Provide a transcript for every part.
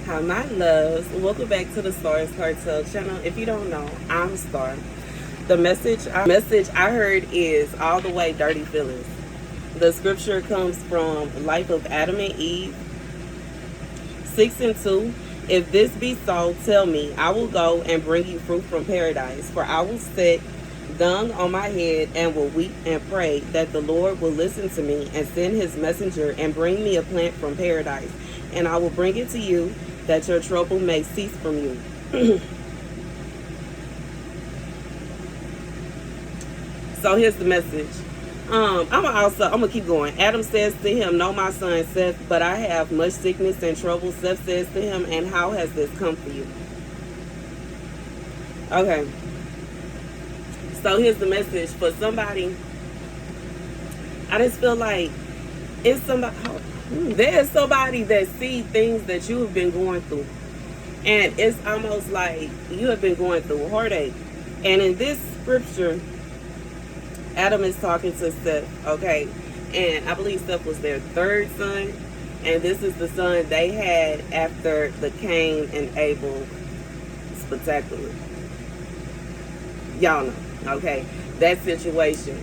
Hi, my loves. Welcome back to the Starscartel channel. If you don't know, I'm Star. The message I heard is all the way dirty feelings. The scripture comes from Life of Adam and Eve 6:2. If this be so, tell me, I will go and bring you fruit from paradise. For I will set dung on my head and will weep and pray that the Lord will listen to me and send his messenger and bring me a plant from paradise. And I will bring it to you that your trouble may cease from you. So here's the message. I'm gonna keep going. Adam says to him, "No, my son Seth, but I have much sickness and trouble." Seth says to him, "And how has this come for you?" Okay. So here's the message for somebody. I just feel like it's somebody. There's somebody that sees things that you have been going through, and it's almost like you have been going through heartache. And in this scripture, Adam is talking to Seth, okay? And I believe Seth was their third son. And this is the son they had after the Cain and Abel spectacular. Y'all know, okay? That situation.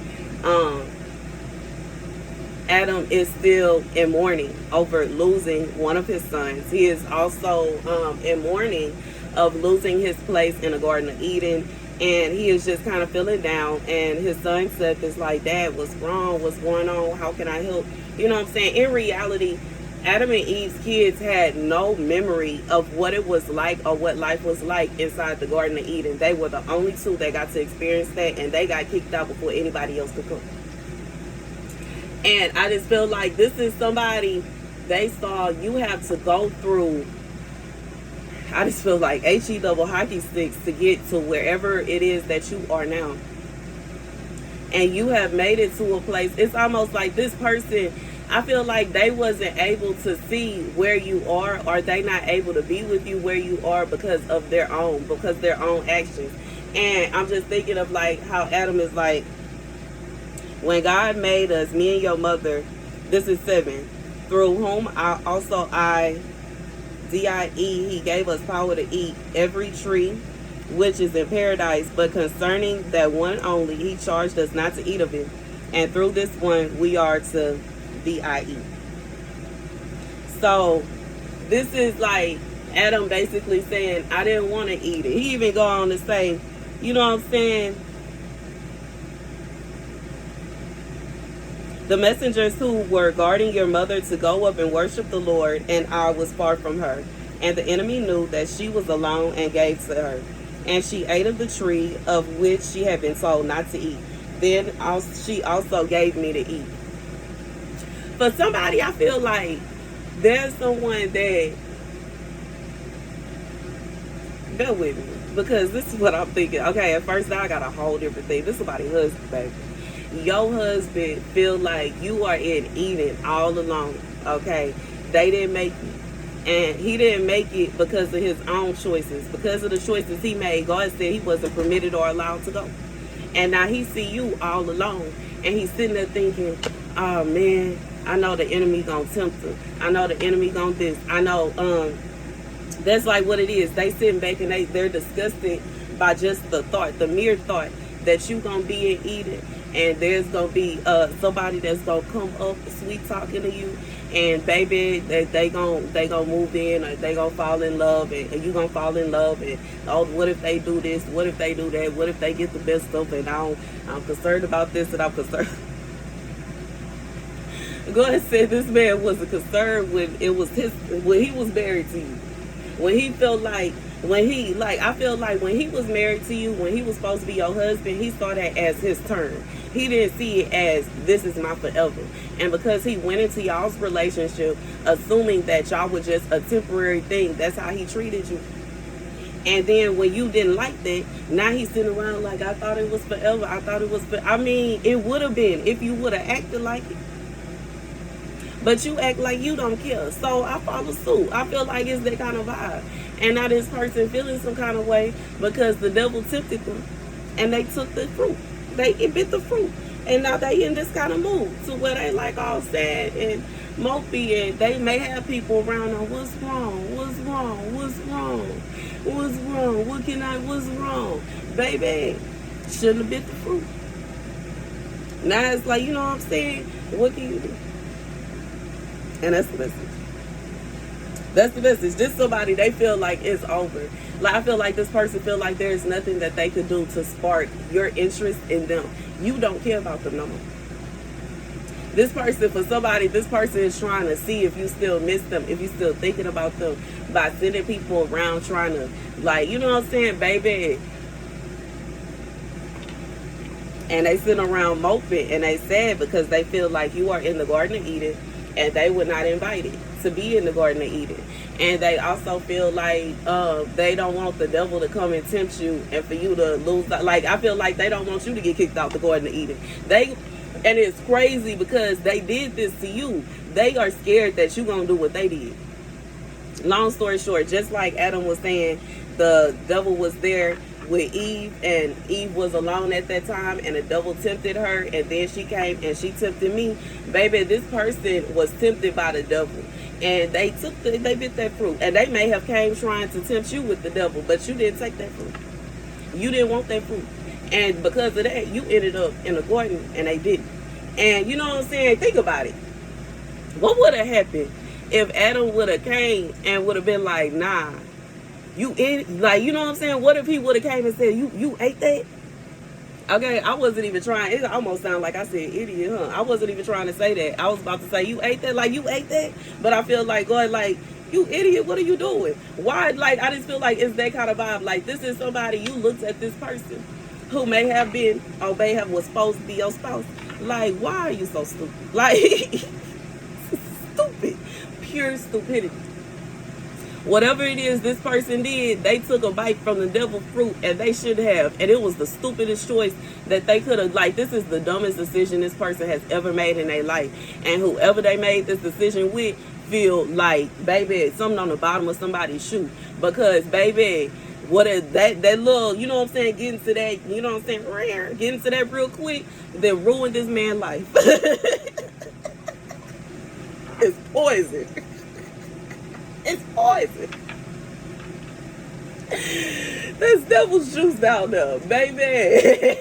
Adam is still in mourning over losing one of his sons. He is also in mourning of losing his place in the Garden of Eden. And he is just kind of feeling down. And his son Seth is like, "Dad, what's wrong? What's going on? How can I help?" You know what I'm saying? In reality, Adam and Eve's kids had no memory of what it was like or what life was like inside the Garden of Eden. They were the only two that got to experience that. And they got kicked out before anybody else could come. And I just feel like this is somebody they saw you have to go through. I just feel like HE double hockey sticks to get to wherever it is that you are now. And you have made it to a place. It's almost like this person, I feel like they wasn't able to see where you are, or they not able to be with you where you are because their own actions. And I'm just thinking of like how Adam is like, when God made us, me and your mother, this is 7, through whom I D-I-E, he gave us power to eat every tree which is in paradise, but concerning that one only, he charged us not to eat of it. And through this one, we are to D-I-E. So, this is like Adam basically saying, I didn't want to eat it. He even go on to say, you know what I'm saying? The messengers who were guarding your mother to go up and worship the Lord, and I was far from her. And the enemy knew that she was alone and gave to her. And she ate of the tree of which she had been told not to eat. Then she also gave me to eat. For somebody, I feel like there's someone that, bear with me, because this is what I'm thinking. Okay, at first I got a whole different thing. This is somebody's husband, baby. Your husband feel like you are in Eden all alone, okay? They didn't make it. And he didn't make it because of his own choices. Because of the choices he made, God said he wasn't permitted or allowed to go. And now he see you all alone. And he's sitting there thinking, oh man, I know the enemy gonna tempt her. I know the enemy gonna this. I know, that's like what it is. They sitting back and they're disgusted by just the thought, the mere thought that you gonna be in Eden. And there's gonna be somebody that's gonna come up sweet talking to you, and baby, they gonna move in, or they gonna fall in love, and you gonna fall in love. And oh, what if they do this? What if they do that? What if they get the best stuff? And I'm concerned about this, and I'm concerned. God said this man wasn't concerned when it was when he was married to you, when he felt like. I feel like when he was married to you, when he was supposed to be your husband, he saw that as his turn. He didn't see it as, this is my forever. And because he went into y'all's relationship, assuming that y'all were just a temporary thing, that's how he treated you. And then when you didn't like that, now he's sitting around like, I thought it was forever. I thought it was I mean, it would have been if you would have acted like it. But you act like you don't care. So I follow suit. I feel like it's that kind of vibe. And now this person feeling some kind of way because the devil tempted them. And they took the fruit. They bit the fruit. And now they in this kind of mood to where they like all sad and mopey, and they may have people around them. What's wrong? What's wrong? What's wrong? What's wrong? What's wrong? Baby, shouldn't have bit the fruit. Now it's like, you know what I'm saying? What can you do? And that's the message. That's the message. This somebody, they feel like it's over. Like, I feel like this person feel like there's nothing that they could do to spark your interest in them. You don't care about them no more. This person, for somebody, this person is trying to see if you still miss them, if you still thinking about them, by sending people around trying to, like, you know what I'm saying, baby. And they sit around moping, and they sad because they feel like you are in the Garden of Eden, and they were not invited to be in the Garden of Eden. And they also feel like they don't want the devil to come and tempt you and for you to lose. Like, I feel like they don't want you to get kicked out the Garden of Eden. And it's crazy because they did this to you. They are scared that you're going to do what they did. Long story short, just like Adam was saying, the devil was there with Eve, and Eve was alone at that time, and the devil tempted her, and then she came and she tempted me. Baby, this person was tempted by the devil, and they bit that fruit, and they may have came trying to tempt you with the devil, but you didn't take that fruit. You didn't want that fruit, and because of that, you ended up in a garden, and they didn't. And you know what I'm saying? Think about it. What would have happened if Adam would have came and would have been like, nah, you ate, like, you know what I'm saying? What if he would have came and said, you ate that? Okay, I wasn't even trying. It almost sounded like I said idiot, huh? I wasn't even trying to say that. I was about to say, you ate that? Like, you ate that? But I feel like, God, like, you idiot, what are you doing? Why? Like, I just feel like it's that kind of vibe. Like, this is somebody, you looked at this person who may have been, or may have was supposed to be your spouse. Like, why are you so stupid? Like, stupid. Pure stupidity. Whatever it is this person did, they took a bite from the devil fruit, and they should have. And it was the stupidest choice that they could have. Like, this is the dumbest decision this person has ever made in their life. And whoever they made this decision with feel like, baby, something on the bottom of somebody's shoe. Because, baby, what is that little, you know what I'm saying, getting to that, you know what I'm saying, getting to that real quick, then ruined this man's life. It's poison. It's poison. There's devil's juice down there, baby.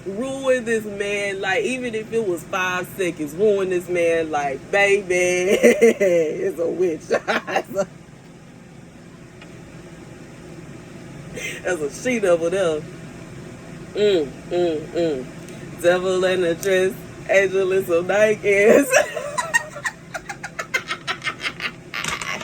Ruin this man, like, even if it was 5 seconds, ruin this man, like, baby. It's a witch. That's a sheet over there. Devil in a dress, angel in some nightgowns.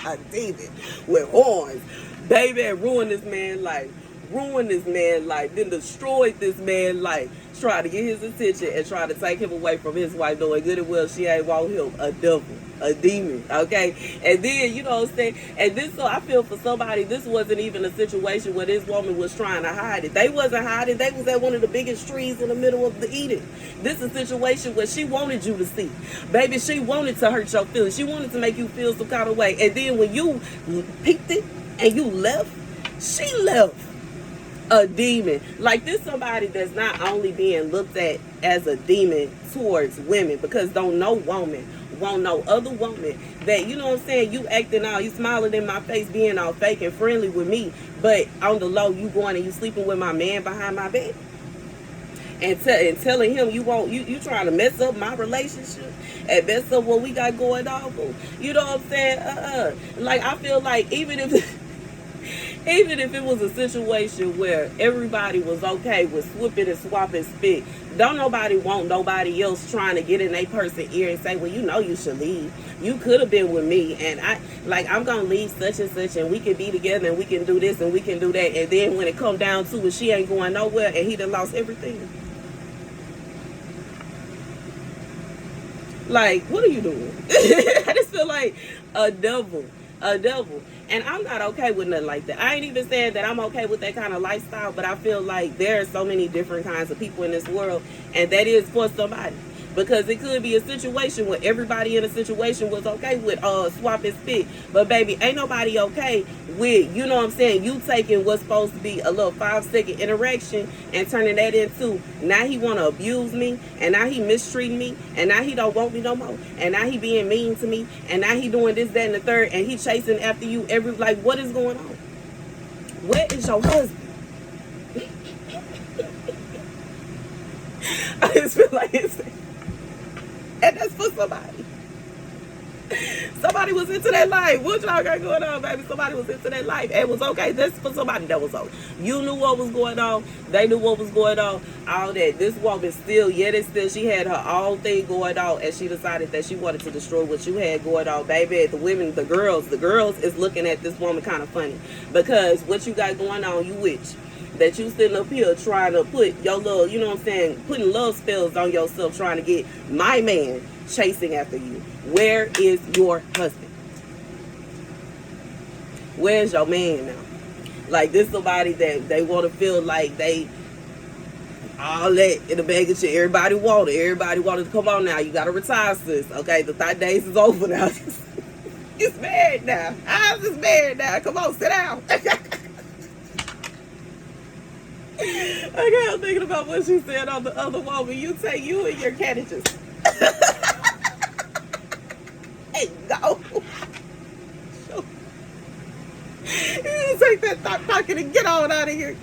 A demon with horns. Baby, ruin this man's life. Ruin this man's life. Then destroyed this man's life. Try to get his attention and try to take him away from his wife, knowing good and well she ain't want him. A devil. A demon. Okay? And then, you know what I'm saying? And this, so I feel for somebody, this wasn't even a situation where this woman was trying to hide it. They wasn't hiding. They was at one of the biggest trees in the middle of the Eden. This is a situation where she wanted you to see. Baby, she wanted to hurt your feelings. She wanted to make you feel some kind of way. And then when you peeked it and you left, she left. A demon. Like, this somebody that's not only being looked at as a demon towards women, because don't no woman want no other woman that, you know what I'm saying, you acting all, you smiling in my face, being all fake and friendly with me, but on the low you going and you sleeping with my man behind my back and telling him you trying to mess up my relationship and mess up what we got going on. You know what I'm saying? Like, I feel like even if it was a situation where everybody was okay with swooping and swapping spit, don't nobody want nobody else trying to get in a person's ear and say, well, you know you should leave. You could have been with me, and I'm going to leave such and such, and we can be together, and we can do this, and we can do that. And then when it come down to it, she ain't going nowhere, and he done lost everything. Like, what are you doing? I just feel like a devil. And I'm not okay with nothing like that. I ain't even saying that I'm okay with that kind of lifestyle, but I feel like there are so many different kinds of people in this world, and that is for somebody. because it could be a situation where everybody in a situation was okay with swapping spit, but baby, ain't nobody okay with, you know what I'm saying, you taking what's supposed to be a little 5-second interaction and turning that into, now he want to abuse me, and now he mistreating me, and now he don't want me no more, and now he being mean to me, and now he doing this, that, and the third, and he chasing after you every, like, what is going on? Where is your husband? I just feel like it's, and that's for somebody. Somebody was into that life. What y'all got going on, baby? Somebody was into that life. It was okay. That's for somebody that was on. You knew what was going on. They knew what was going on. All that. This woman still, yet it's still, she had her own thing going on, and she decided that she wanted to destroy what you had going on, baby. The women, the girls is looking at this woman kind of funny, because what you got going on, you witch. That you sitting up here trying to put your little, you know what I'm saying, putting love spells on yourself, trying to get my man chasing after you. Where is your husband? Where's your man now? Like, this somebody that they want to feel like they all that in the bag of shit. Everybody wanted. Everybody wanted to come on now. You got to retire, sis. Okay, the 30 days is over now. It's married now. I'm just married now. Come on, sit down. I got thinking about what she said on the other woman. You take you and your candidates. Hey, go. You take that thought pocket and get on out of here.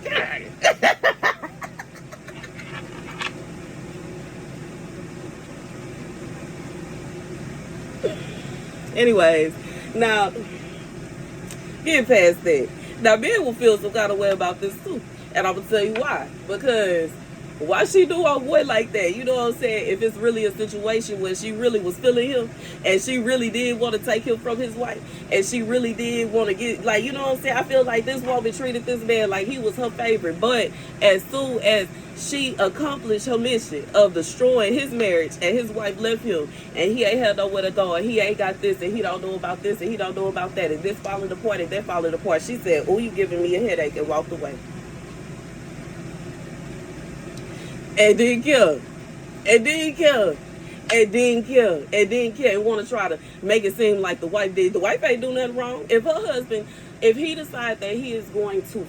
Anyways, now, getting past that. Now, men will feel some kind of way about this too. And I'm going to tell you why. Because why she do our boy like that? You know what I'm saying? If it's really a situation where she really was feeling him, and she really did want to take him from his wife, and she really did want to get, like, you know what I'm saying? I feel like this woman treated this man like he was her favorite. But as soon as she accomplished her mission of destroying his marriage, and his wife left him, and he ain't had nowhere to go, and he ain't got this, and he don't know about this, and he don't know about that, and this falling apart, and that falling apart, she said, oh, you giving me a headache, and walked away. And didn't care. And didn't care. And didn't care. And didn't care. And want to try to make it seem like the wife did. The wife ain't do nothing wrong. If her husband, if he decides that he is going to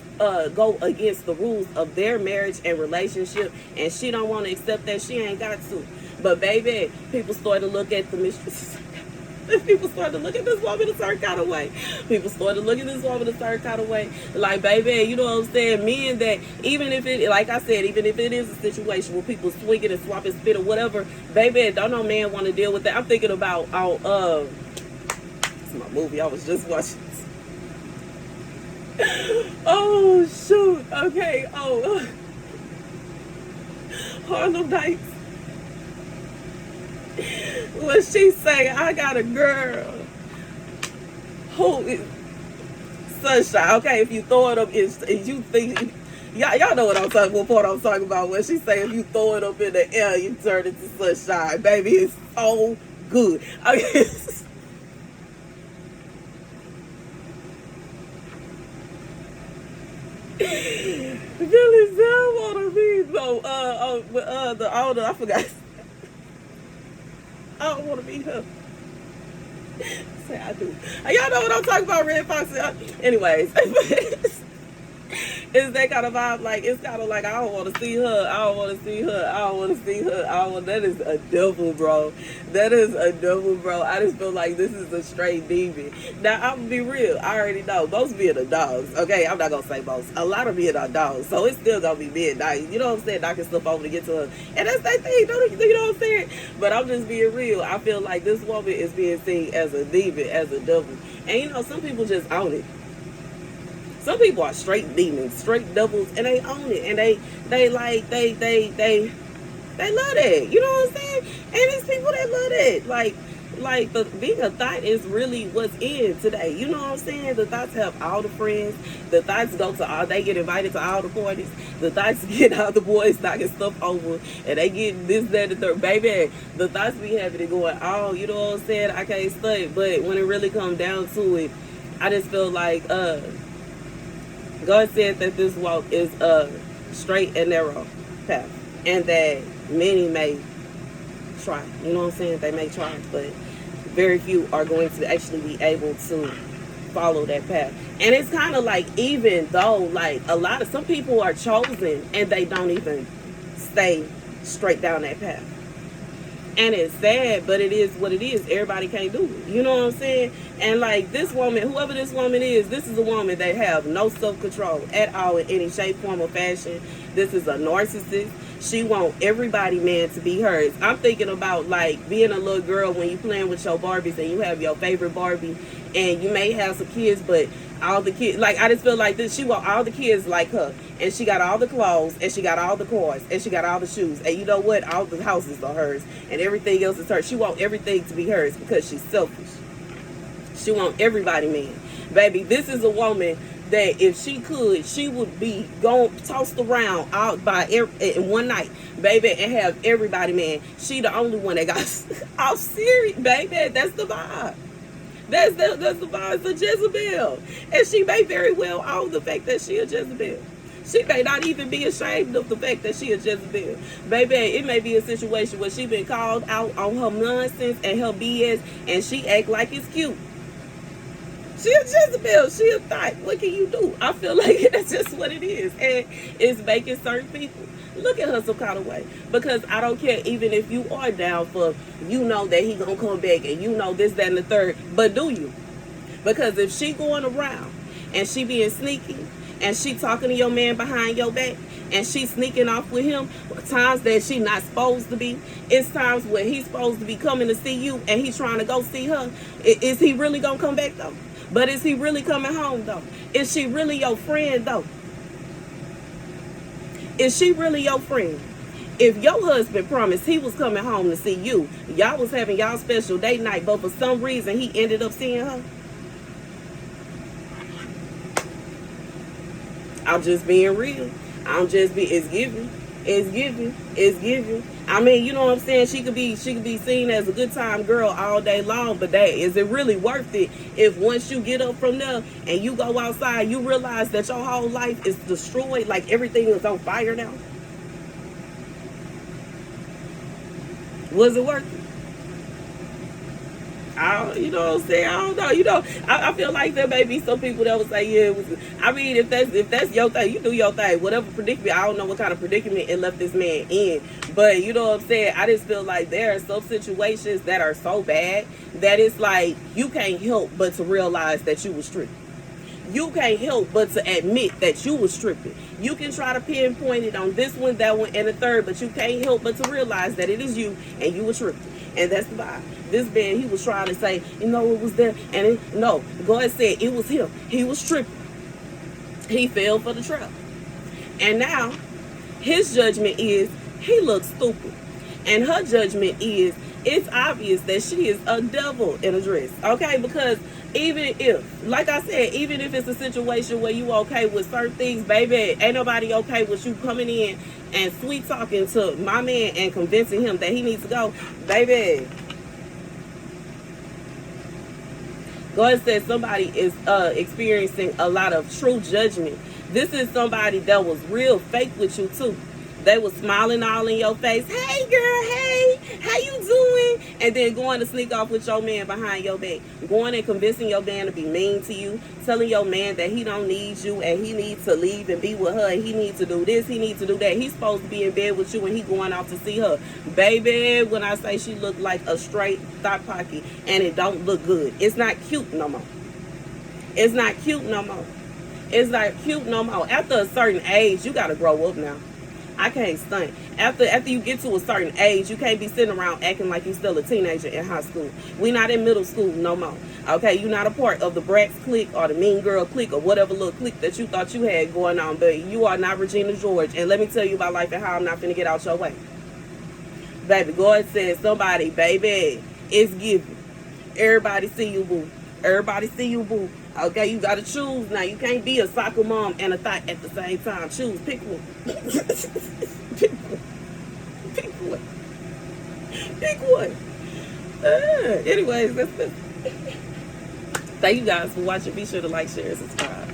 go against the rules of their marriage and relationship, and she don't want to accept that, she ain't got to. But baby, people start to look at the mistresses. People started to look at this woman a certain kind of way. People started to look at this woman a certain kind of way. Like, baby, you know what I'm saying? Men that, even if it, like I said, even if it is a situation where people swinging and swapping spit or whatever, baby, don't no man want to deal with that. I'm thinking about, it's my movie I was just watching. Oh, shoot. Okay. Oh, Harlem Nights. When she say, I got a girl who is sunshine. Okay, if you throw it up, if you think, y'all know what I'm talking, what part I'm talking about. When she say, if you throw it up in the air, you turn it to sunshine. Baby, it's so good. Okay. Really sound want to be though. The older, I forgot. I don't want to meet her. Say I do. Y'all know what I'm talking about, Red Fox. Anyways, it's that kind of vibe. Like, it's kind of like, I don't want to see her. I don't want to see her. I don't want to see her. That is a devil, bro. That is a devil, bro. I just feel like this is a straight demon. Now, I'm going to be real. I already know. Most men are dogs. Okay, I'm not going to say most. A lot of men are dogs. So it's still going to be midnight. You know what I'm saying? Knocking stuff over to get to her. And that's their thing. Don't you know what I'm saying? But I'm just being real. I feel like this woman is being seen as a demon, as a devil. And you know, some people just own it. Some people are straight demons, straight devils, and they own it, and they love that. You know what I'm saying? And it's people that love that. Like the being a thought is really what's in today. You know what I'm saying? The thoughts have all the friends. The thoughts go to all. They get invited to all the parties. The thoughts get all the boys knocking stuff over, and they get this, that, the third. Baby, the thoughts be having it going. Oh, you know what I'm saying? I can't stunt, but when it really comes down to it, I just feel like God said that this walk is a straight and narrow path, and that many may try. You know what I'm saying? They may try, but very few are going to actually be able to follow that path. And it's kind of like, even though like some people are chosen and they don't even stay straight down that path. And it's sad, but it is what it is. Everybody can't do it. You know what I'm saying? And like this woman, whoever this woman is, this is a woman that have no self-control at all in any shape, form, or fashion. This is a narcissist. She want everybody man to be hers. I'm thinking about like being a little girl when you playing with your Barbies and you have your favorite Barbie and you may have some kids, but all the kids, like, I just feel like this, she want all the kids like her, and she got all the clothes, and she got all the cars, and she got all the shoes, and you know what, all the houses are hers, and everything else is hers. She want everything to be hers because she's selfish. She want everybody man. Baby, this is a woman that if she could, she would be tossed around out by in one night, baby, and have everybody man. She the only one that got off serious, baby. That's the vibe. That's the vibe of Jezebel. And she may very well own the fact that she a Jezebel. She may not even be ashamed of the fact that she a Jezebel. Baby, it may be a situation where she been called out on her nonsense and her BS, and she act like it's cute. She a Jezebel. She a thought. What can you do? I feel like that's just what it is. And it's making certain people look at her some kind of way. Because I don't care, even if you are down for, you know that he gonna come back, and you know this, that, and the third. But do you? Because if she going around and she being sneaky, and she talking to your man behind your back, and she sneaking off with him, times that she not supposed to be, it's times where he's supposed to be coming to see you, and he's trying to go see her. Is he really gonna come back though? But is he really coming home though? Is she really your friend though? Is she really your friend? If your husband promised he was coming home to see you, y'all was having y'all special date night, but for some reason he ended up seeing her. I'm just being real. It's giving. It's giving. It's giving. I mean, you know what I'm saying? She could be seen as a good time girl all day long, but is it really worth it if once you get up from there and you go outside, you realize that your whole life is destroyed, like everything is on fire now? Was it worth it? You know what I'm saying? I don't know. You know, I feel like there may be some people that would say, yeah, it was. I mean, if that's your thing, you do your thing. Whatever predicament, I don't know what kind of predicament it left this man in. But you know what I'm saying? I just feel like there are some situations that are so bad that it's like you can't help but to realize that you was tripping. You can't help but to admit that you was tripping. You can try to pinpoint it on this one, that one, and the third, but you can't help but to realize that it is you and you were tripping. And that's the vibe. This man, he was trying to say, you know, it was there. And no, God said it was him. He was tripping. He fell for the trap. And now, his judgment is, he looks stupid. And her judgment is, it's obvious that she is a devil in a dress. Okay? Because even if, like I said, even if it's a situation where you okay with certain things, baby, ain't nobody okay with you coming in and sweet talking to my man and convincing him that he needs to go. Baby, God said somebody is experiencing a lot of true judgment. This is somebody that was real fake with you too. They was smiling all in your face. Hey girl, hey, how you doing? And then going to sneak off with your man behind your back. Going and convincing your man to be mean to you. Telling your man that he don't need you and he needs to leave and be with her. And he needs to do this, he needs to do that. He's supposed to be in bed with you and he going out to see her. Baby, when I say she look like a straight thought pocket and it don't look good. It's not cute no more. It's not cute no more. It's not cute no more. After a certain age, you got to grow up now. I can't stunt. After you get to a certain age, you can't be sitting around acting like you still a teenager in high school. We not in middle school no more. Okay, you're not a part of the Bratz clique or the Mean Girl clique or whatever little clique that you thought you had going on. But you are not Regina George. And let me tell you about life and how I'm not finna get out your way. Baby, God said somebody, baby, it's giving. Everybody see you, boo. Everybody see you, boo. Okay, you gotta choose now. You can't be a soccer mom and a thought at the same time. Choose, pick one. Pick one. Pick one. Pick one. Anyways, that's thank you guys for watching. Be sure to like, share, and subscribe.